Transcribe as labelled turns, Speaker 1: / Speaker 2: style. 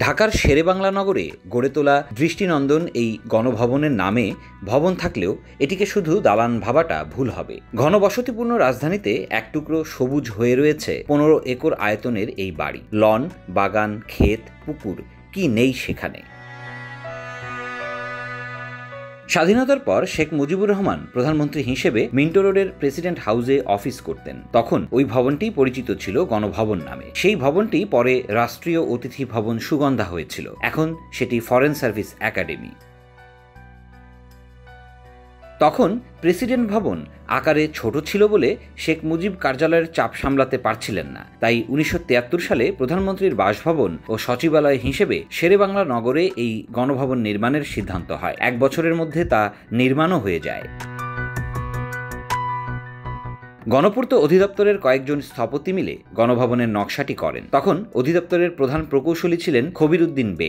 Speaker 1: ঢাকার শেরেবাংলা নগরে গড়ে তোলা দৃষ্টিনন্দন এই গণভবনের নামে ভবন থাকলেও এটিকে শুধু দালান ভাবাটা ভুল হবে। ঘনবসতিপূর্ণ রাজধানীতে এক টুকরো সবুজ হয়ে রয়েছে 15 একর আয়তনের এই বাড়ি। লন, বাগান, ক্ষেত, পুকুর কি নেই সেখানে। স্বাধীনতার পর শেখ মুজিবুর রহমান প্রধানমন্ত্রী হিসেবে মিন্টো রোডের প্রেসিডেন্ট হাউসে অফিস করতেন। তখন ওই ভবনটি পরিচিত ছিল গণভবন নামে। সেই ভবনটি পরে রাষ্ট্রীয় অতিথি ভবন সুগন্ধা হয়েছিল। এখন সেটি ফরেন সার্ভিস একাডেমি। তখন প্রেসিডেন্ট ভবন আকারে ছোট ছিল বলে শেখ মুজিব কার্যালয়ের চাপ সামলাতে পারছিলেন না। তাই 1973 সালে প্রধানমন্ত্রীর বাসভবন ও সচিবালয় হিসেবে শেরেবাংলা নগরে এই গণভবন নির্মাণের সিদ্ধান্ত হয়। 1 বছরের মধ্যে তা নির্মাণও হয়ে যায়। গণপূর্ত অধিদপ্তরের কয়েকজন স্থপতি মিলে গণভবনের নকশাটি করেন। তখন অধিদপ্তরের প্রধান প্রকৌশলী ছিলেন খবির উদ্দিন বেগ।